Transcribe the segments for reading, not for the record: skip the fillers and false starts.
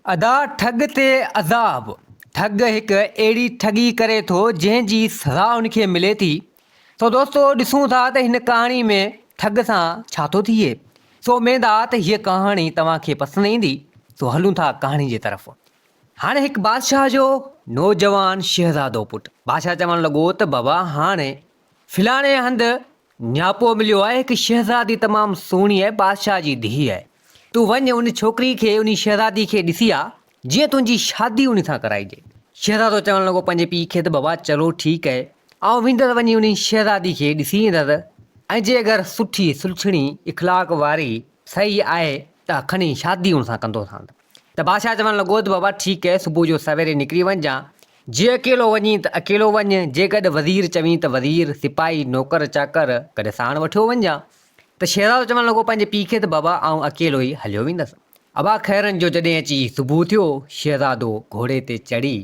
अदा ठग ते अज़ाब। ठग हिकु अहिड़ी ठगी करे थो जंहिंजी सज़ा उनखे मिले थी। सो दोस्तो ॾिसूं था त हिन कहाणी में ठग सां छा थो थिए। सो उमेद आहे त हीअ कहाणी तव्हांखे पसंदि ईंदी। सो हलूं था कहाणी जे तरफ़। हाणे हिकु बादशाह जो नौजवान शहज़ादो पुटु बादशाह चवणु लॻो त बाबा हाणे फिलाणे हंधि न्यापो मिलियो आहे, हिकु शहज़ादी तमामु सुहिणी आहे, बादशाह जी धीउ आहे। तूं वञ उन छोकिरी खे, उन शहज़ादी खे ॾिसी आ, जीअं तुंहिंजी शादी उन सां कराइजे। शहज़ादो चवणु लॻो पंहिंजे पीउ खे त बाबा चलो ठीकु आहे, आउं वेंदुसि वञी उन शहज़ादी खे ॾिसी ईंदुसि, ऐं जे अगरि सुठी सुलछणी इख़लाक़ वारी सही आहे त खणी शादी हुन सां कंदोसां। त बादशाह चवणु लॻो त बाबा ठीकु आहे, सुबुह जो सवेरे निकिरी वञजां, जे अकेलो वञी त अकेलो वञ, जे गॾु वज़ीर चवीं त वज़ीर सिपाही नौकर चाकर गॾु साण वठियो वञजां। त शहज़ादो चवणु लॻो पंहिंजे पीउ खे त बाबा आउं अकेलो ई हलियो वेंदुसि। अबा ख़ैरनि जो जॾहिं अची सुबुह थियो, शहज़ादो घोड़े ते चढ़ी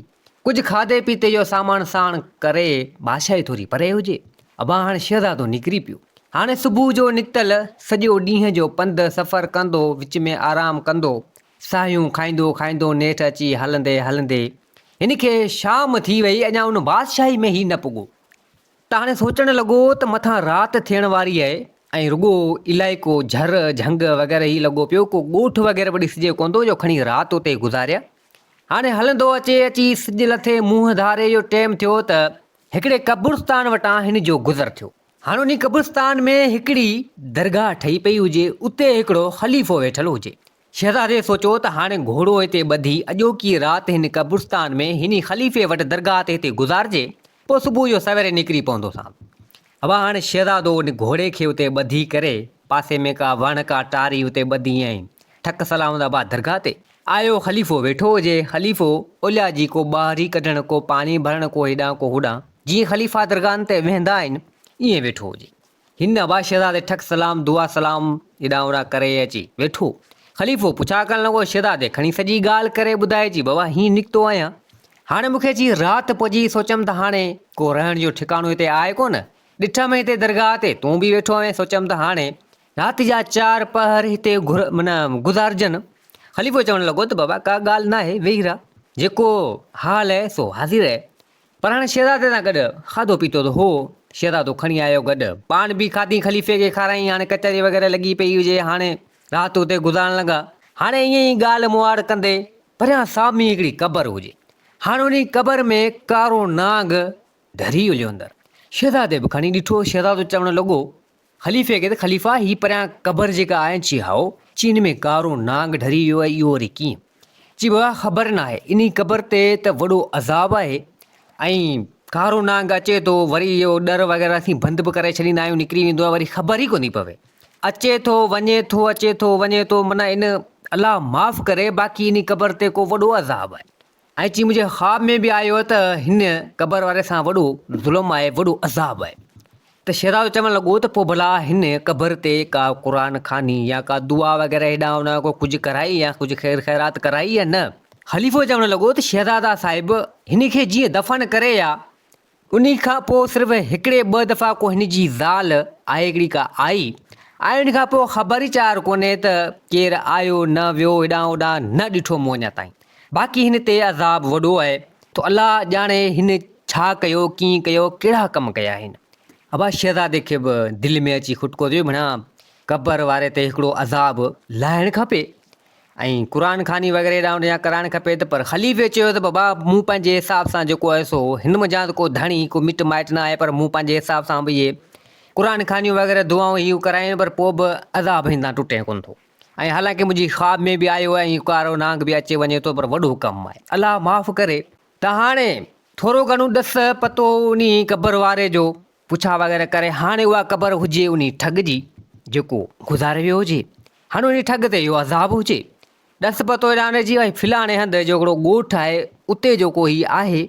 कुझु खाधे पीते जो सामान साण करे बादशाही थोरी परे हुजे। अबा हाणे शहज़ादो निकिरी पियो। हाणे सुबुह जो निकितल सॼो ॾींहं जो पंधु सफ़रु कंदो, विच में आरामु कंदो, साहियूं खाईंदो खाईंदो नेठि अची हलंदे हलंदे हिन खे शाम थी वई, अञा उन बादशाही में ई न पुॻो। त हाणे सोचणु लॻो त मथां राति थियण वारी आहे ऐं रुॻो इलाइक़ो झर झंग वग़ैरह ई लॻो पियो, को ॻोठु वग़ैरह बि ॾिसिजे कोन थो जो खणी राति उते गुज़ारिया। हाणे हलंदो अचे अची सिॼ लथे मुंहुं धारे जो टाइम थियो त हिकिड़े क़ब्रिस्तान वटां हिन जो गुज़र थियो। हाणे उन क़ब्रिस्तान में हिकिड़ी दरगाह ठही पई हुजे, उते हिकिड़ो ख़लीफ़ो वेठल हुजे। शहज़ादे सोचियो त हाणे घोड़ो हिते ॿधी अॼोकी राति हिन क़ब्रिस्तान में हिन ख़लीफ़े वटि दरगाह ते हिते गुज़ारिजे, पोइ सुबुह जो सवेरे निकिरी पवंदोसां। अबा हाणे शहज़ादो उन घोड़े खे उते ॿधी करे पासे में का वण का टारी उते ॿधी ऐं ठक सलाम अबा दरगाह ते आयो। ख़लीफ़ो वेठो हुजे। ख़लीफ़ो ओलिया जी को ॿाहिरी कढणु, को पाणी भरणु, को हेॾां को होॾां, जीअं ख़लीफ़ा दरगाहनि ते वेहंदा आहिनि ईअं वेठो हुजे। हिन अबा शहज़ादे ठक सलाम दुआ सलाम हेॾां होॾां करे अची वेठो। ख़लीफ़ो पुछा करणु लॻो, शहज़ादे खणी सॼी ॻाल्हि करे ॿुधाइजी बाबा हीअं निकितो आहियां, हाणे मूंखे जी राति पहुची, सोचमि त हाणे को रहण जो ठिकाणो हिते आहे कोन, ॾिठमि हिते दरगाह ते तूं बि वेठो आहीं, सोचमि त हाणे राति जा 4 पहर हिते गुज़ारिजनि। ख़लीफ़ो चवणु लॻो त बाबा का ॻाल्हि न आहे, वेही रह, जेको हाल आहे सो हाज़िर आहे। पर हाणे शहज़ादे सां गॾु खाधो पीतो त हो, शहज़ादो खणी आयो गॾु, पाण बि खाधी, ख़लीफ़े खे खाराई। हाणे कचहरी वग़ैरह लॻी पई हुजे, हाणे राति उते गुज़ारणु लॻा। हाणे ईअं ई ॻाल्हि मुआड़ कंदे परियां सामी हिकिड़ी क़बर हुजे। हाणे उन क़बर में कारो नाग ढरी हुयो अंदरि। शहज़ादे बि खणी ॾिठो। शहज़ादो चवणु लॻो ख़लीफ़े खे त ख़लीफ़ा ही परियां क़बर जेका आहे, चई हाओ, चई हिन में कारो नाग ढरी वियो आहे, इहो वरी कीअं? चई बाबा ख़बर न आहे, इन क़बर ते त वॾो अज़ाब आहे ऐं कारो नाग अचे थो, वरी इहो डर वग़ैरह असीं बंदि बि करे छॾींदा आहियूं, निकिरी वेंदो आहे, वरी ख़बर ई कोन थी पवे, अचे थो वञे थो, अचे थो वञे थो, माना इन अलाह माफ़ करे बाक़ी इन क़बर ते को वॾो अज़ाब आहे। ऐं चई मुंहिंजे ख़्वाब में बि आयो त हिन क़बर वारे सां वॾो ज़ुल्म आहे, वॾो अज़ाब आहे। त शहज़ादो चवणु लॻो त पोइ भला हिन क़बर ते का क़ुरान खानी या का दुआ वग़ैरह हेॾां होॾां को कुझु कराई या कुझु ख़ैर ख़ैरात कराई या न? ख़लीफ़ो चवणु लॻो त शहज़ादा साहिब हिन खे जीअं दफ़न करे या उन खां पोइ सिर्फ़ु हिकिड़े 2 दफ़ा को हिन जी ज़ाल आहे हिकिड़ी का आई, ऐं उन खां पोइ ख़बर ई चार कोन्हे त केरु आयो न वियो, हेॾां होॾां न ॾिठो मूं अञा ताईं। बाक़ी हिन ते अज़ाब वॾो आहे, तो अलाह ॼाणे हिन छा कयो, कीअं कयो, कहिड़ा कमु कया आहिनि। अबा शहज़ादे खे बि दिलि में अची खुटको थियो, माना क़बर वारे ते हिकिड़ो अज़ाब लाहिणु खपे ऐं क़ुरान खानी वग़ैरह हेॾां होॾां कराइणु खपे। त पर ख़लीफ़े चयो त बाबा मूं पंहिंजे हिसाब सां जेको आहे सो हिन मुंहिंजा त को धणी को मिट माइट न आहे, पर मूं पंहिंजे हिसाब सां बि इहे क़ुरान खानियूं वग़ैरह दुआऊं इहो करायूं, पर पोइ बि अज़ाब हिन तां टुटे कोन थो। ऐं हालांकि मुंहिंजी ख़्वाब में बि आयो आहे, कारो नाग बि अचे वञे थो, पर वॾो कमु आहे, अलाह माफ़ करे। त हाणे थोरो घणो ॾस पतो उन क़बर वारे जो पुछा वग़ैरह करे, हाणे उहा क़बर हुजे उन ठग जी जेको गुज़ारे वियो हुजे, हाणे उन ठग ते इहो अज़ाब हुजे। ॾस पतो ॼाणे जी भई फिलाणे हंधि जो हिकिड़ो ॻोठु आहे, उते जेको ही आहे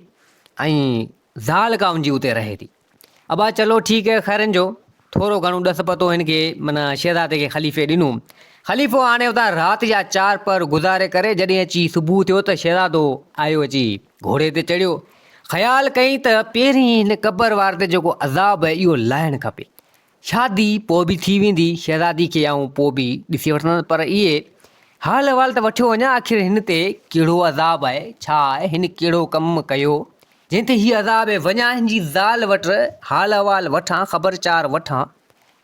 ऐं ज़ाल का उनजी उते रहे थी। अबा चलो ठीकु आहे, ख़ैरनि जो थोरो घणो ॾस पतो हिन खे माना शहज़ादे खे ख़लीफ़े ॾिनो। ख़लीफ़ो हाणे उतां राति जा 4 पहर गुज़ारे करे जॾहिं अची सुबुह थियो त शहज़ादो आयो, अची घोड़े ते चढ़ियो। ख़्यालु कई त पहिरीं हिन क़बर वारे ते जेको अज़ाब आहे इहो लाहिणु खपे, शादी पोइ बि थी वेंदी शहज़ादी खे, ऐं पोइ बि ॾिसी वठंदसि, पर इहे हाल अहिवाल त वठियो वञा, आख़िर हिन ते कहिड़ो अज़ाब आहे, छा आहे, हिन कहिड़ो कमु कयो जंहिं ते हीअ अज़ाब आहे। वञा हिन जी ज़ाल वटि, हाल अहिवाल वठां, ख़बरचार वठां।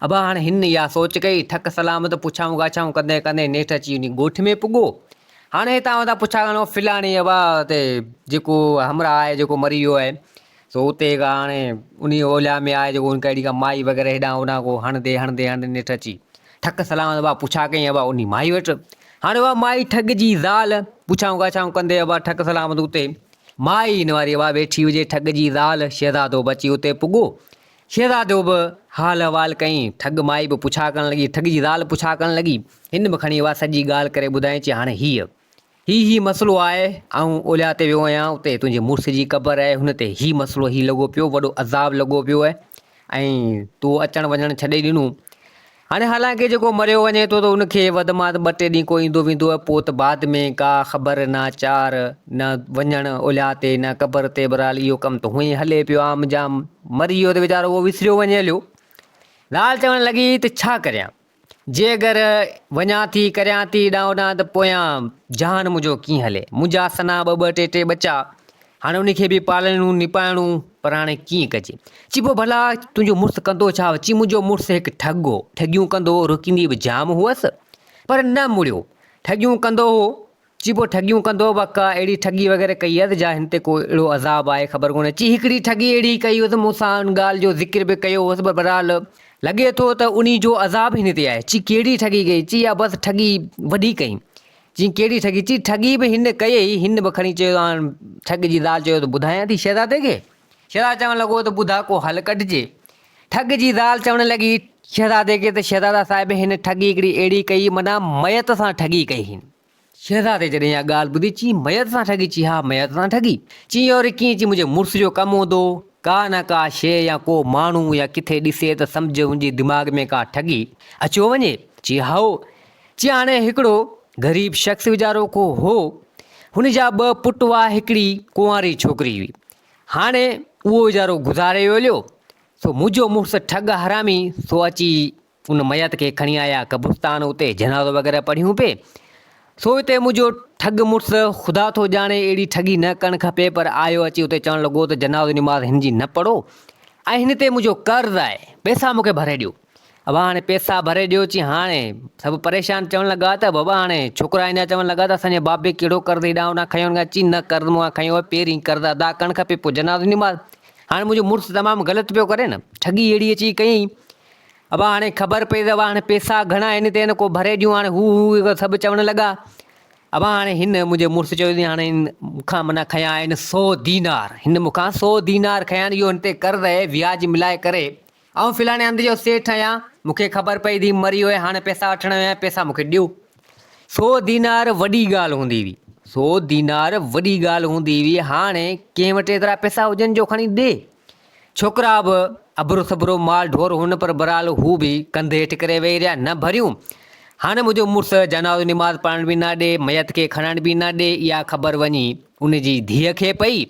अबा हाणे हिन इहा सोच कई, ठक सलामत पुछाऊं ॻाछाऊं कंदे कंदे नेठि अची उन ॻोठ में पुॻो। हाणे हितां हुतां पुछा करणो, फिलाणी अबा ते जेको हमरा आहे, जेको मरी वियो आहे, सो उते हाणे उन ओलिया में आहे जेको उनका अहिड़ी का माई वग़ैरह हेॾां होॾां को हणंदे हणंदे हणंदे नेठि अची ठक सलामत अबा पुछा कई अबा उन माई वटि। हाणे उहा माई ठग जी ज़ाल पुछाऊं ॻाछाऊं कंदे अबा ठक सलामत उते माई इन वारी अबा वेठी हुजे, ठग जी ज़ाल। शहज़ादो बि अची उते पुॻो। शहज़ादो बि हाल अहिवाल कई, ठग माई बि पुछा करणु लॻी, ठग जी ज़ाल पुछा करणु लॻी। हिन बि खणी उहा सॼी ॻाल्हि करे ॿुधाई चई, हाणे ही मसइलो आहे, ऐं ओलिया ते वियो आहियां, उते तुंहिंजे मुड़ुस जी क़बर आहे, हुन ते ही मसइलो ही लॻो पियो, वॾो अज़ाब लॻो पियो आहे, ऐं तूं अचणु वञणु छॾे ॾिनो। हाणे हालांकि जेको मरियो वञे थो त उनखे वधि में वधि 2-3 ॾींहं को ईंदो वेंदो आहे, पोइ त बाद में का ख़बर न चार न वञणु ओलिया ते न क़बर ते। बहरहाल इहो कमु त हुअं ई हले पियो, आम जाम मरी वियो त वीचारो उहो विसरियो वञे हलियो। ज़ाल चवणु लॻी त छा करियां, जे अगरि वञा थी करियां थी हेॾां होॾां त पोयां जान मुंहिंजो कीअं हले, मुंहिंजा सना ॿ टे ॿचा, हाणे उनखे बि पालणो निपाइणो, पर हाणे कीअं कजे। चई पोइ भला तुंहिंजो मुड़ुसु कंदो छा? चई मुंहिंजो मुड़ुसु हिकु ठग हो, ठगियूं कंदो हो, रुकींदी बि जाम हुअसि पर न मुड़ियो, ठगियूं कंदो हो। चई पोइ ठगियूं कंदो बि का अहिड़ी ठगी वग़ैरह कई आहे त जा हिन ते को अहिड़ो अज़ाब आहे ख़बर कोन्हे। चई हिकिड़ी ठगी अहिड़ी कई हुअसि, मूंसां उन ॻाल्हि जो ज़िक्र बि कयो हुअसि, पर बहरहाल लॻे थो त उन जो अज़ाब हिन ते आहे। चई कहिड़ी ठगी कई? चई इहा बसि ठगी वॾी कई। चई कहिड़ी ठगी? चई ठगी बि हिन कयई। हिन बि खणी चयो, हाणे ठग जी ज़ाल चयो त ॿुधायां थी शहज़ादे खे। शहज़ादो चवणु लॻो त ॿुधा को हल कढिजे। ठग जी ज़ाल चवणु लॻी शहज़ादे खे त शहज़ादा साहिब हिन ठगी हिकिड़ी अहिड़ी कई, माना मयत सां ठगी कई हिन। शहज़ादे जॾहिं इहा ॻाल्हि ॿुधी, चई मयत सां ठगी? चई हा मयत सां ठगी। चई और कीअं? चई मुंहिंजे मुड़ुस जो कमु हूंदो, का न का शइ या को माण्हू या किथे ॾिसे त सम्झ मुंहिंजे दिमाग़ में का ठगी अचो वञे। चई हाओ। चई हाणे हिकिड़ो ग़रीब शख़्स वीचारो को हो, हुन जा 2 पुट हुआ, हिकिड़ी कुंवारी छोकिरी हुई। हाणे उहो वीचारो गुज़ारे वियो हलियो, सो मुंहिंजो मुड़ुसु ठग हरामी सो अची उन मयत खे खणी आया क़ब्रिस्तान, उते जनाज़ो वग़ैरह पढ़ियूं पिए। सो हिते मुंहिंजो ठग मुड़ुसु ख़ुदा थो ॼाणे अहिड़ी ठगी न करणु खपे, पर आयो अची उते चवणु लॻो त जनाज़ो निमाज़ हिन जी न पढ़ो, ऐं हिन ते मुंहिंजो कर्ज़ु आहे, पैसा मूंखे भरे ॾियो। अब हाणे पैसा भरे ॾियो। चई हाणे सभु परेशान चवणु लॻा त बाबा हाणे छोकिरा इन चवणु लॻा त असांजे बाबे कहिड़ो कर्ज़ु हेॾां होॾां खयो? चई न कर्ज़ु मूं खयो आहे, पहिरीं कर्ज़ु अदा करणु खपे, पोइ जनाज़ो निमाज़। हाणे मुंहिंजो मुड़ुसु तमामु ग़लति पियो करे न, ठगी अहिड़ी अची कयईं। अब हाणे ख़बर पई त हाणे पैसा घणा हिन ते को भरे ॾियूं। हाणे हू सभु चवणु लॻा। अब हाणे हिन मुंहिंजे मुड़ुसु चयो हाणे मूंखां माना खयां आहिनि 100 दीनार, हिन मूंखां 100 दीनार खयां आहिनि, इहो हिन ते कर्ज़ु आहे, व्याज मिलाए करे, ऐं फिलाणे हंधि जो सेठ आहियां, मूंखे ख़बर पई थी मरी वियो आहे, हाणे पैसा वठण विया, पैसा मूंखे ॾियो। 100 दीनार वॾी ॻाल्हि हूंदी हुई, 100 दीनार वॾी ॻाल्हि हूंदी हुई। हाणे कंहिं वटि एतिरा पैसा हुजनि जो खणी ॾे। छोकिरा बि अबरो सबरो माल ढोर हुन, पर बहरहाल हू बि कंधे हेठि करे वेही रहिया, न भरियूं। हाणे मुंहिंजो मुड़ुसु जनाज़ो निमाज़ पढ़ण बि न ॾे, मयत खे खणण बि न ॾे, इहा ख़बर वञी उनजी धीअ खे पई।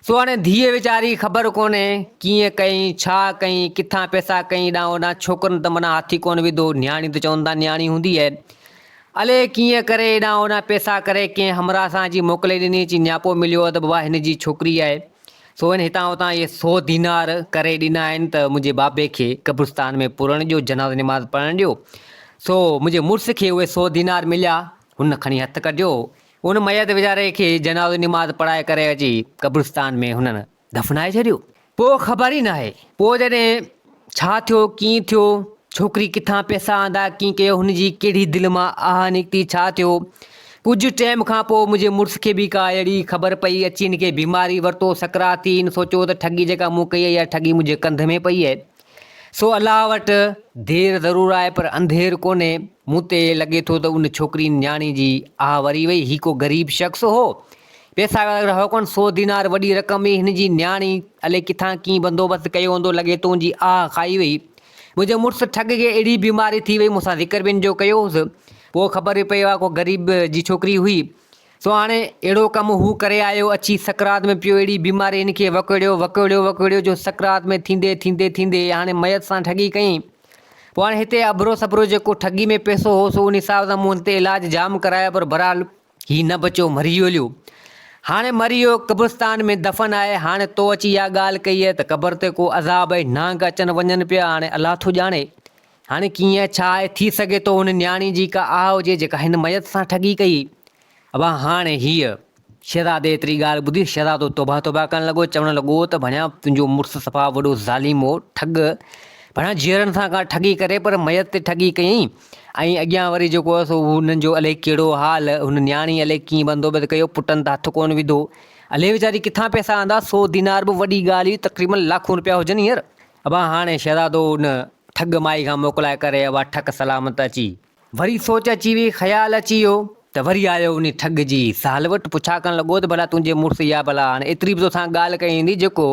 सो हाणे धीअ वीचारी ख़बर कोन्हे कीअं कई, छा कई, किथां पैसा कई, हेॾां होॾां। छोकिरनि त माना हाथी कोन विधो, न्याणी त चवंदा न्याणी हूंदी आहे, अले कीअं करे हेॾां होॾां पैसा करे कंहिं हमरा सां अची मोकिले ॾिनी। चई न्यापो मिलियो आहे त बाबा हिन जी छोकिरी आहे, सो हिन हितां हुतां इहे 100 दीनार करे ॾिना आहिनि त मुंहिंजे बाबे खे क़ब्रिस्तान में पुरण ॾियो, जनाज़ो निमाज़ पढ़णु ॾियो। सो मुंहिंजे मुड़ुस खे उहे 100 दीनार मिलिया, हुन खणी हथु कढियो, उन मयत वीचारे खे जनाज़ो निमाज़ पढ़ाए करे अची क़ब्रिस्तान में हुननि दफ़नाए छॾियो। पोइ ख़बर ई न आहे पोइ जॾहिं छा थियो, कीअं थियो, छोकिरी किथां पैसा आंदा, कीअं कयो, हुनजी कहिड़ी दिलि मां आह निकिती, छा थियो। कुझु टाइम खां पोइ मुंहिंजे मुड़ुस खे बि का अहिड़ी ख़बर पई अची, हिनखे बीमारी वरितो, सकरात थी, हिन सोचियो त ठगी जेका मूं कई आहे इहा ठगी मुंहिंजे कंध में पई आहे। सो अलाह वटि देरि ज़रूरु आहे पर अंधेर कोन्हे। मूं ते लॻे थो त उन छोकिरी न्याणी जी आह वरी वई। ही को ग़रीब शख़्स हो, पैसा वग़ैरह हो कोन, 100 दीनार वॾी रक़म हुई, हिन जी न्याणी अले किथां कीअं बंदोबस्तु कयो हूंदो, लॻे थो हुनजी आह खाई वई। मुंहिंजे मुड़ुसु ठग खे अहिड़ी बीमारी थी वई, मूंसां ज़िक्र बि जो कयो हुउसि, पोइ ख़बर पई आहे को ग़रीब जी छोकिरी हुई। सो हाणे अहिड़ो कमु हू करे आयो, अची सकरात में पियो, अहिड़ी बीमारी हिनखे वकड़ियो जो सकरात में थींदे थींदे थींदे हाणे मयत सां ठगी कयईं। पोइ हाणे हिते अबरो सबरो जेको ठगी में पैसो हो सो उन हिसाब सां मूं हिते इलाज जाम कराया, पर बहरहाल ही न बचियो, मरी वियो। हाणे मरी वियो, क़ब्रिस्तान में दफ़न आहे। हाणे तो अची इहा ॻाल्हि कई आहे त क़बर ते को अज़ाब आहे, नांग अचनि वञनि पिया। हाणे अलाह थो ॼाणे हाणे कीअं छा आहे। थी सघे थो हुन न्याणी जी का आह हुजे जेका हिन मयत सां ठगी कई। अब हाणे हीअ शहज़ादे एतिरी ॻाल्हि ॿुधी शहज़ादो तौबा तौबा करणु लॻो, चवणु लॻो त भञा तुंहिंजो मुड़ुसु सफ़ा वॾो ज़ालिम हो, ठग, भञा जीअरनि सां का ठगी करे पर मयत ते ठगी कयईं। ऐं अॻियां वरी जेको आहे सो हुननि जो अलाए कहिड़ो हाल, हुन न्याणी अलाए कीअं बंदोबस्तु कयो, पुटनि त हथु कोन विधो। अलाए वीचारी किथां पैसा आंदा, 100 दीनार बि वॾी ॻाल्हि हुई, तक़रीबन लाखों रुपया हुजनि हींअर। अब हाणे शहज़ादो हुन ठग माई खां मोकिलाए करे अब ठक सलामत अची वरी सोच अची वई, ख़्यालु अची वियो त वरी आयो उन ठग जी ज़ाल वटि, पुछा करणु लॻो त भला तुंहिंजे मुड़ुसु इहा भला हाणे एतिरी बि तोसां ॻाल्हि कई ईंदी जेको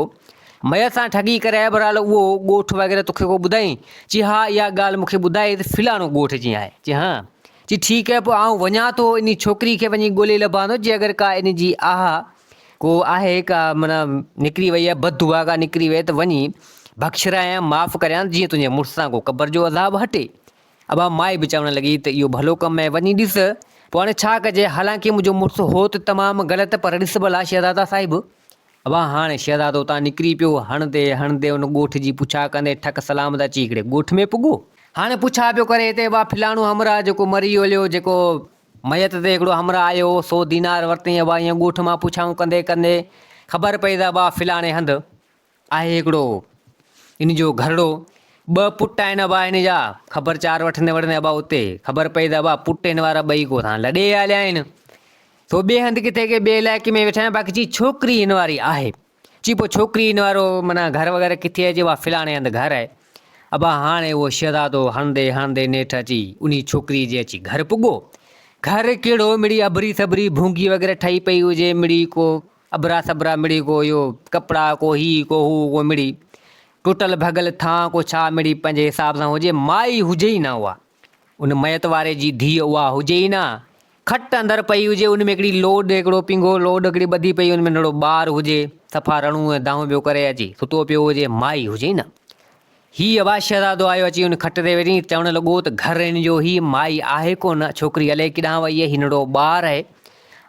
मयत सां ठगी करे आहे, बहरहाल उहो ॻोठु वग़ैरह तोखे को ॿुधाई? चई हा इहा ॻाल्हि मूंखे ॿुधाई त फिलाणो ॻोठु जी आहे। चई हा। चई ठीकु आहे, पोइ आउं वञा थो इन छोकिरी खे वञी ॻोल्हे लभां थो, जे अगरि का इन जी आह को आहे का माना निकिरी वई आहे, बददुआ का निकिरी वई त वञी बख़्शरायां, माफ़ु करियां, जीअं तुंहिंजे मुड़ुस सां को क़बर जो अज़ाब हटे। अब माई बि चवणु लॻी त इहो भलो कमु आहे, वञी ॾिस। पोइ हाणे छा कजे, हालांकि मुंहिंजो मुड़ुसु हो त तमामु ग़लति, पर ॾिस भला शहज़ादा साहिबु। अब हाणे शहज़ादो उतां निकिरी पियो, हणंदे हणंदे उन ॻोठ जी पुछा कंदे ठक सलामत अची हिकिड़े ॻोठ में पुॻो। हाणे पुछा पियो करे हिते बा फिलाणो हमरा जेको मरी हलियो, जेको मयत ते हिकिड़ो हमरा आयो 100 दीनार वरितईं। अब ईअं ॻोठ मां पुछाऊं कंदे कंदे ख़बर पई त बा फिलाणे हंधि आहे हिकिड़ो इन जो घरड़ो, 2 पुट आहिनि अबा हिन जा। ख़बरचार वठंदे वठंदे अबा उते ख़बर पई त अबा पुट हिन वारा ॿई को था लॾे हलिया आहिनि। तो ॿिए हंधि किथे के ॿिए इलाइक़े में वेठा आहिनि, बाक़ी चई छोकिरी हिन वारी आहे। चई पोइ छोकिरी हिन वारो माना घर वग़ैरह किथे आहे? चई फिलाणे हंधि घर आहे। अब हाणे उहो शहज़ादो हणंदे हणंदे नेठि अची उन छोकिरी जे अची घर पुॻो। घर कहिड़ो, मिड़ी अबरी सबरी भूंगी वग़ैरह ठही पई हुजे, मिड़ी को अबरा सबरा, मिड़ी को इहो कपिड़ा को ही को हू को मिड़ी टुटल भॻल थां को छा मिड़ी पंहिंजे हिसाब सां हुजे। माई हुजे ई न उहा, उन मयत वारे जी धीअ उहा हुजे ई न। खट अंदरि पई हुजे, उन में हिकिड़ी लोड, हिकिड़ो पिंगो लोड हिकिड़ी ॿधी पई, हुन में नंढिड़ो ॿारु हुजे, सफ़ा रणूं ऐं दाऊं पियो करे अची सुतो पियो हुजे, माई हुजे ई न। हीअ अबा शहज़ादो आयो अची हुन खट ते वेठी, चवणु लॻो त घर हिन जो ही माई आहे कोन, छोकिरी अलाए किॾां वई आहे, ही नंढिड़ो ॿारु आहे।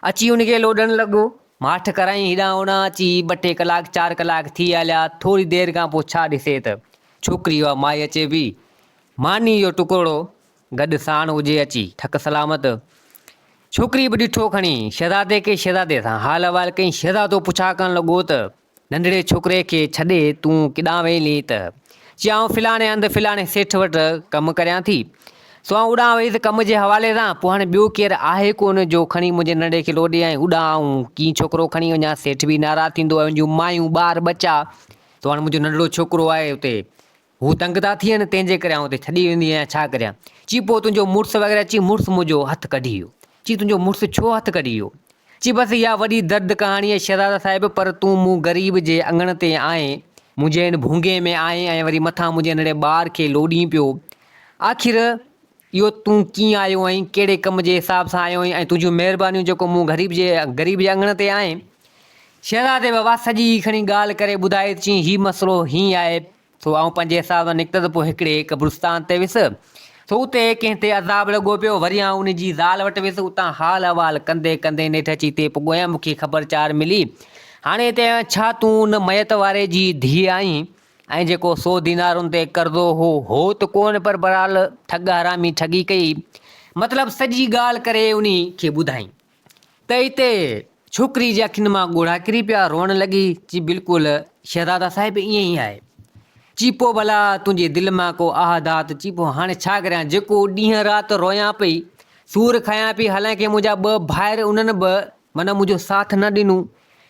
अची हुनखे लोॾणु लॻो, माठ कराई हिॾां होॾां, अची 2-3 कलाक 4 कलाक थी हलिया। थोरी देरि खां पोइ छा ॾिसे त छोकिरी उहा माई अचे पई, मानी जो टुकड़ो गॾु साण हुजे अची ठक सलामत। छोकिरी बि ॾिठो खणी शहज़ादे खे, शहज़ादे सां हाल अहिवाल कई। शहज़ादो पुछा करणु लॻो त नंढिड़े छोकिरे खे छॾे तूं किॾां वेली? त चई आउं फिलाणे हंधि फिलाणे सेठ वटि कमु करियां थी, सो आउं उॾां वई त कम जे हवाले सां। पोइ हाणे ॿियो केरु आहे कोन जो खणी मुंहिंजे नंढे खे लोॾे आई, उॾां आऊं कीअं छोकिरो खणी वञा? सेठ बि नाराज़ थींदो, मुंहिंजूं मायूं ॿार बचा, तो हाणे मुंहिंजो नंढिड़ो छोकिरो आहे हुते, हू तंग था थियनि, तंहिंजे करे आउं हुते छॾी वेंदी आहियां, छा करियां? चई पोइ तुंहिंजो मुड़ुसु वग़ैरह? चई मुड़ुसु मुंहिंजो हथु कढी वियो। चई तुंहिंजो मुड़ुसु छो हथु कढी वियो? चई बसि इहा वॾी दर्द कहाणी आहे शहज़ादा साहिबु, पर तूं मूं ग़रीब जे अंगण ते आएं, मुंहिंजे हिन भूंगे में आएं, ऐं वरी मथां मुंहिंजे नंढे ॿार खे लोॾीं पियो। आख़िर इहो तूं कीअं आयो आहीं, कहिड़े कम जे हिसाब सां आयो आहीं, ऐं तुंहिंजूं महिरबानियूं जेको मूं ग़रीब जे अंगण ते आएं? शहज़ादे बाबा सॼी खणी ॻाल्हि करे ॿुधाए। चई हीउ मसइलो हीअं आहे, सो आउं पंहिंजे हिसाब सां निकितसि। पोइ हिकिड़े क़ब्रिस्तान ते वियुसि, सो उते कंहिं ते अज़ाब लॻो पियो। वरी आउं उन जी ज़ाल वटि वियुसि, उतां हाल अहिवाल कंदे कंदे नेठि अची हिते पुॻो आहियां, मूंखे ख़बरचार मिली। हाणे हिते छा तूं उन मयत वारे जी धीअ आहीं, ऐं जेको 100 दीनारुनि ते कर्ज़ो हो त कोन, पर बहरहाल ठग हरामी ठगी कई, मतिलबु सॼी ॻाल्हि करे उन खे ॿुधाई। त हिते छोकिरी जे अखियुनि मां ॻोढ़ा किरी पिया, रोअणु लॻी। चई बिल्कुलु शहज़ादा साहिबु ईअं ई आहे। चई पोइ भला तुंहिंजे दिलि मां को आहदात? चई पोइ हाणे छा करियां, जेको ॾींहुं राति रोयां पई, सूर खायां पई, हालांकि मुंहिंजा 2 भाइर उन्हनि बि माना मुंहिंजो साथ न ॾिनो,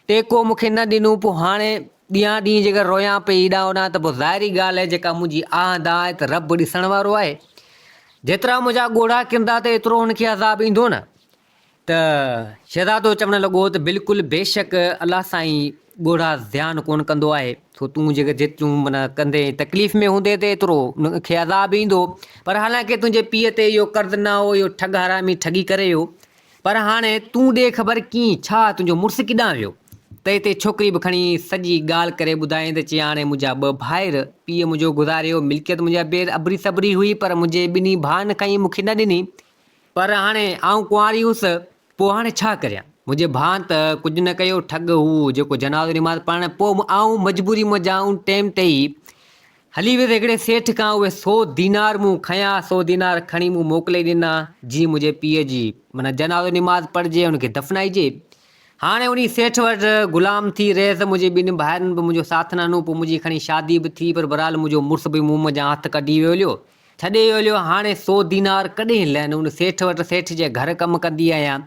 टेको मूंखे न ॾिनो। पोइ हाणे ॾींहं ॾींहुं जेकर रोयां पई हेॾां होॾां, त पोइ ज़ाहिरी ॻाल्हि आहे जेका मुंहिंजी आहद आहे त रब ॾिसण वारो आहे। जेतिरा मुंहिंजा ॻोढ़ा किरंदा त एतिरो हुनखे अज़ाब ईंदो न। त शहज़ादो चवणु लॻो त बिल्कुलु बेशक अलाह साईं ॻोढ़ा ध्यानु कोन कंदो आहे, सो तूं जेकर जेतिरूं माना कंदे तकलीफ़ में हूंदे त एतिरो उनखे अज़ाब ईंदो। पर हालांकि तुंहिंजे पीउ ते इहो कर्ज़ु न हो, इहो ठग हरामी ठगी करे हो, पर हाणे तूं ॾे ख़बर कीअं छा तुंहिंजो मुड़ुसु किॾां वियो? त हिते छोकिरी बि खणी सॼी ॻाल्हि करे ॿुधाईं त चई हाणे मुंहिंजा 2 भाइर पीउ मुंहिंजो गुज़ारियो, मिल्कियत मुंहिंजा ॿेर अबरी सबरी हुई, पर मुंहिंजे ॿिन्ही भाउनि खईं मूंखे न ॾिनी। पर हाणे आउं कुंवारी हुअसि, पोइ हाणे छा करियां? मुंहिंजे भाउ त कुझु न कयो, ठग हू जेको जनाज़ो निमाज़ पढ़णु, पोइ आउं मजबूरी में जाऊं टाइम ते ई हली वियुसि हिकिड़े सेठ खां, उहे 100 दीनार मूं खयां, 100 दीनार खणी मूं मोकिले ॾिना, जीअं मुंहिंजे पीउ जी माना जनाज़ो निमाज़ पढ़िजे, हुनखे दफ़नाइजे। हाणे उन सेठ वटि ग़ुलाम थी रहियसि, मुंहिंजे ॿिनि भाइरनि बि मुंहिंजो साथ न ॾिनो, पोइ मुंहिंजी खणी शादी बि थी, पर बहरहाल मुंहिंजो मुड़ुस बि मुंहं जा हथ कढी वियो हलियो, छॾे वियो हलियो। हाणे 100 दीनार कॾहिं लहनि? उन सेठ वटि, सेठ जे घर कमु कंदी आहियां,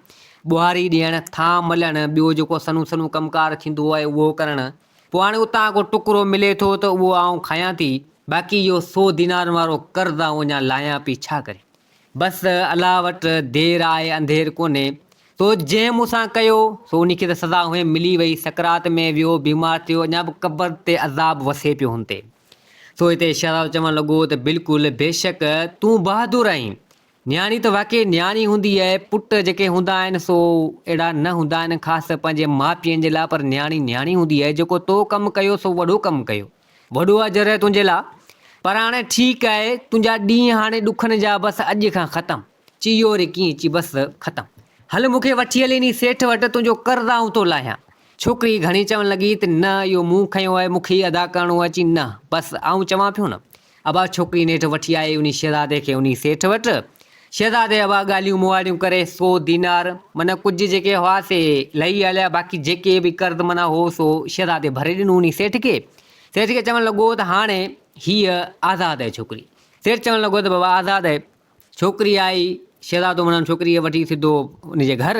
ॿुहारी ॾियणु, थां मलणु, ॿियो जेको सन्हूं सन्हूं कमुकारु थींदो आहे उहो करणु। पोइ हाणे उतां को टुकड़ो मिले थो त उहो आउं खायां थी, बाक़ी इहो 100 दीनार वारो कर्ज़ु आउं अञा लाहियां पई, छा करे? बसि अलाह वटि देरि आहे अंधेर कोन्हे, तो जंहिं मूंसां कयो सो उनखे त सज़ा उहे मिली वई, सकरात में वियो, बीमार थियो, अञा बि क़बर ते अज़ाब वसे पियो हुन ते। सो हिते शहज़ादो चवणु लॻो त बिल्कुलु बेशक तूं बहादुर आहीं, न्याणी त वाक़ई न्याणी हूंदी आहे, पुट जेके हूंदा आहिनि सो अहिड़ा न हूंदा आहिनि ख़ासि पंहिंजे माउ पीउनि जे लाइ, पर न्याणी न्याणी हूंदी आहे, जेको तो कमु कयो सो वॾो कमु कयो, वॾो अजर आहे तुंहिंजे लाइ। पर हाणे ठीकु आहे, तुंहिंजा ॾींहं हाणे ॾुखनि जा बसि अॼु खां ख़तमु, चियो रे कीअं अची बसि ख़तमु, हल मूंखे वठी हली नी सेठ वटि, तुंहिंजो कर्ज़ु आउं थो लाहियां। छोकिरी घणी चवणु लॻी त न, इहो मूं खयो आहे, मूंखे ई अदा करिणो आहे। अची न, बसि आउं चवां पियो न। अबा छोकिरी नेठि वठी आई उन शहज़ादे खे उन सेठ वटि, शहज़ादे अबा ॻाल्हियूं मुआरियूं करे 100 दीनार माना कुझु जेके हुआ से लही हलिया, बाक़ी जेके बि कर्ज़ु माना हो सो शहज़ादे भरे ॾिनो उन सेठ खे। सेठ खे चवणु लॻो त हाणे हीअ आज़ादु आहे छोकिरी। सेठ चवणु लॻो त बाबा आज़ादु आहे। छोकिरी आई, शहज़ादो माना छोकिरीअ वठी सिधो उनजे घर,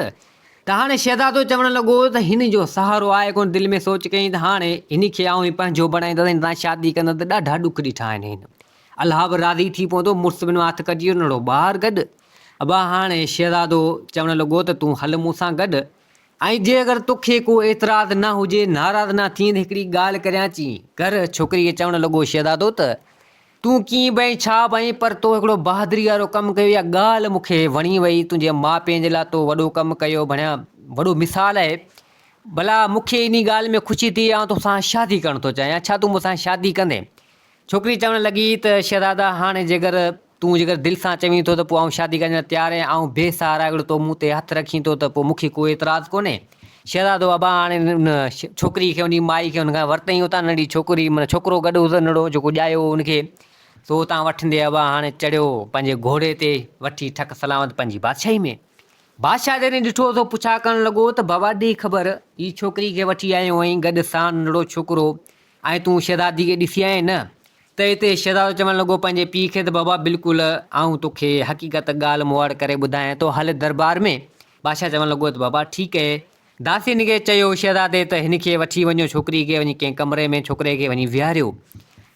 त हाणे शहज़ादो चवणु लॻो त हिन जो सहारो आहे कोन, दिलि में सोच कयईं त हाणे हिन खे आउं पंहिंजो बणाईंदसि, हिन सां शादी कंदसि त ॾाढा ॾुख ॾिठा आहिनि हिन, अलाह बि राज़ी थी पवंदो, मुड़ुस बिन हथ कढी वञिणो ॿाहिरि गॾु। अबा हाणे शहज़ादो चवणु लॻो त तूं हल मूंसां गॾु, ऐं जे अगरि तोखे को एतिराज़ न हुजे, नाराज़ न थी, हिकिड़ी ॻाल्हि करियां थी कर। छोकिरीअ चवणु लॻो शहज़ादो त तूं कीअं भई छा भई, पर तो हिकिड़ो बहादुरी वारो कमु कयो, इहा ॻाल्हि मूंखे वणी वई, तुंहिंजे माउ पीउ जे लाइ तो वॾो कमु कयो, बढ़िया वॾो मिसाल आहे, भला मूंखे इन ॻाल्हि में ख़ुशी थी, ऐं तोसां शादी करणु थो चाहियां, छा तूं मूंसां शादी कंदे? छोकिरी चवणु लॻी त शहज़ादा हाणे जेकर तूं दिलि सां चवीं थो त पोइ आउं शादी करण तयारु आहियां, ऐं बेसहारा हिकिड़ो तो मूं ते हथु रखीं थो त पोइ मूंखे कोई एतिराज़ु कोन्हे। शहज़ादो अबा हाणे उन छोकिरी खे उन माई खे हुनखां वरितईं, उतां नंढी छोकिरी माना छोकिरो गॾु हुओ नंढो जेको ॼायो हुनखे, सो उतां वठंदे अबा हाणे चढ़ियो पंहिंजे घोड़े ते, वठी ठक सलामत पंहिंजी बादशाही में। बादशाह जॾहिं ॾिठो त पुछा करणु लॻो त बाबा ॾे ख़बर, हीअ छोकिरी खे वठी आयो आहीं गॾु सां नंढड़ो छोकिरो, ऐं तूं शहज़ादी खे ॾिसी आहीं न? त हिते शहज़ादो चवणु लॻो पंहिंजे पीउ खे त बाबा बिल्कुलु आउं तोखे हक़ीक़त ॻाल्हि मुआड़ करे ॿुधायां थो, हल दरबार में। बादशाह चवणु लॻो त बाबा ठीकु आहे। दासीन खे चयो शहज़ादे त हिन खे वठी वञो, छोकिरी खे वञी कंहिं कमरे में छोकिरे खे वञी विहारियो।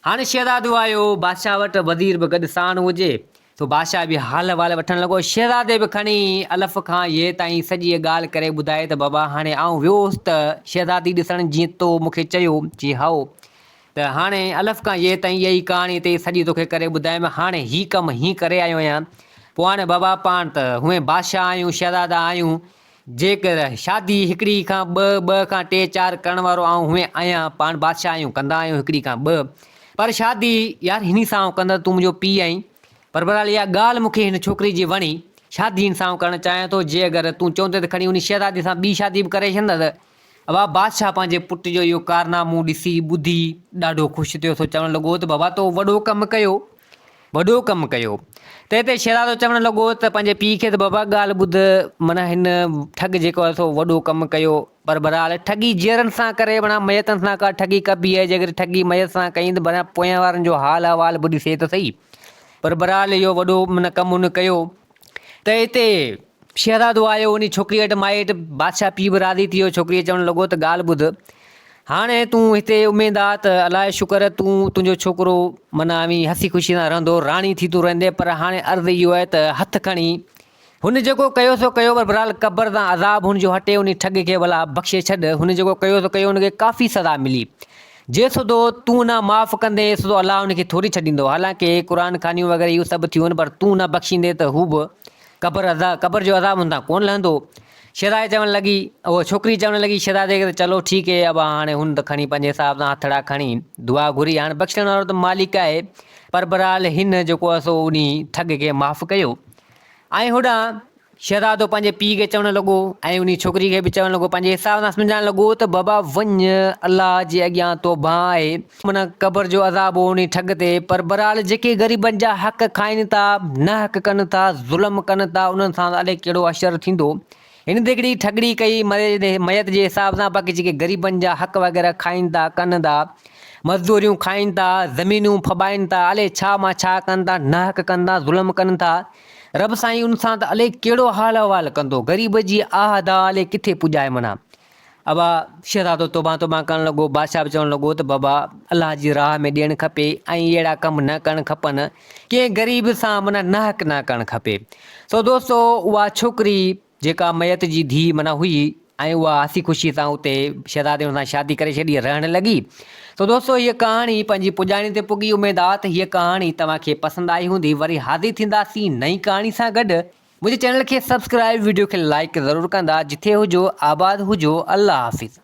हाणे शहज़ादो आयो बादशाह वटि, वज़ीर बि गॾु साण हुजे, तो बादशाह बि हाल वाल वठणु लॻो। शहज़ादे बि खणी अलफ़ खां ये ताईं सॼी ॻाल्हि करे ॿुधाए त बाबा हाणे आउं वियोसि त शहज़ादी ॾिसण जीअं तो मूंखे चयो, जी हाओ, त हाणे अलफ़ खां ये ताईं इहा ई कहाणी ते सॼी तोखे करे ॿुधायमि, हाणे हीउ कमु हीअं करे आयो आहियां। पोइ हाणे बाबा पाण त हुए बादशाह आहियूं, शहज़ादा आहियूं, जेकर शादी हिकिड़ी खां ॿ खां 3 4 करण वारो आऊं हुए आहियां, पाण बादशाह आहियूं, कंदा आहियूं हिकिड़ी खां 2, पर शादी यार हिन सां कंदा, तूं मुंहिंजो पीउ आहीं। पर बहरहाल इहा ॻाल्हि मूंखे हिन छोकिरी जी वणी, शादी हिन सां करणु चाहियां थो, जे अगरि तूं चवंदे त खणी उन शहज़ादी सां ॿी शादी बि करे छॾंदसि। अबा बादशाह पंहिंजे पुट जो इहो कारनामो ॾिसी ॿुधी ॾाढो ख़ुशि थियो, सो चवणु लॻो त बाबा तो वॾो कमु कयो, वॾो कमु कयो। त हिते शहज़ादो चवणु लॻो त पंहिंजे पीउ खे त बाबा ॻाल्हि ॿुध, माना हिन ठग जेको आहे सो वॾो कमु कयो, पर बहरहाल ठगी जीअरनि सां करे माना मयतनि सां का ठगी कबी आहे, जेकर ठगी मयत सां कई त माना पोयां वारनि जो हाल अहिवाल बि ॾिसे त सही, पर बहरहाल इहो वॾो माना कमु हुन कयो। त हिते शहज़ादो आयो उन छोकिरी वटि, माई वटि, बादशाह पीउ बि राज़ी थी वियो। छोकिरीअ चवणु लॻो त ॻाल्हि ॿुध, हाणे तूं हिते उमेद आहे त अलाए शुक्र तुंहिंजो छोकिरो माना हसी ख़ुशी सां रहंदो, राणी थी तूं रहंदे, पर हाणे अर्ज़ु इहो आहे त हथु खणी हुन जेको कयो सो कयो, पर बहरहाल क़बर तां अज़ाब हुनजो हटे, उन ठग खे भला बख़्शे छॾ। हुन जेको कयो सो कयो, हुनखे काफ़ी सज़ा मिली, जेसितो तूं न माफ़ु कंदे सो अलाह हुनखे थोरी छॾींदो। हालांकि क़ुरान खानियूं वग़ैरह इहो सभु थियूं आहिनि, पर तूं न बख़्शींदे त हू बि क़बर जो अज़ाब हुन तां कोन लहंदो। शहज़ादी चवणु लॻी, उहो छोकिरी चवणु लॻी शहज़ादे खे, चलो ठीकु है, अब हाणे हुन त खणी पंहिंजे हिसाब सां हथड़ा खणी दुआ घुरी, हाणे बख़्शण वारो त मालिक आहे, पर बहरहाल हिन जेको आहे सो उन ठग खे माफ़ु कयो। ऐं होॾां शहज़ादो पंहिंजे पीउ खे चवणु लॻो ऐं उन छोकिरी खे बि चवणु लॻो, पंहिंजे हिसाब सां सम्झाइणु लॻो त बाबा वञु, अलाह जे अॻियां तौबा आहे, माना क़बर जो अज़ाब हो उन ठग ते, पर बहरहाल जेके ग़रीबनि जा हक़ खाइनि था, न हक़ कनि था, ज़ुल्म कनि था, उन्हनि सां अलाए कहिड़ो असरु थींदो। हिन ते हिकिड़ी ठगड़ी कई मयत जे हिसाब सां, बाक़ी जेके ग़रीबनि जा हक़ वग़ैरह खाइनि था, कनि था, मज़दूरियूं खाइनि था, ज़मीनूं फॿाइनि था, अलाए छा मां छा कनि था, न हक़ कनि था, ज़ुल्म कनि था, रब साईं उन सां त अलाए कहिड़ो हाल अहिवाल कंदो, ग़रीब जी आह अलाए किथे पुॼाए। माना अब शहज़ादो तौबा करणु लॻो, बादशाह बि चवणु लॻो त बाबा अलाह जी राह में ॾियणु खपे ऐं अहिड़ा कम न करणु खपनि, कंहिं ग़रीब सां माना न हक़ न करणु खपे। सो दोस्तो, उहा छोकिरी जेका मयत जी धीउ माना हुई ऐं उहा हसी ख़ुशी सां उते शहज़ादे सां शादी करे छॾी, रहणु लॻी। सो दोस्तो, हीअ कहाणी पंहिंजी पुॼाणी ते पुॻी। उमेद आहे त हीअ कहाणी तव्हांखे पसंदि आई हूंदी। वरी हाज़िर थींदासीं नई कहाणी सां गॾु। मुंहिंजे चैनल खे सब्सक्राइब, वीडियो खे लाइक ज़रूरु कंदा। जिथे हुजो आबाद हुजो, अल्लाह हाफ़िज़।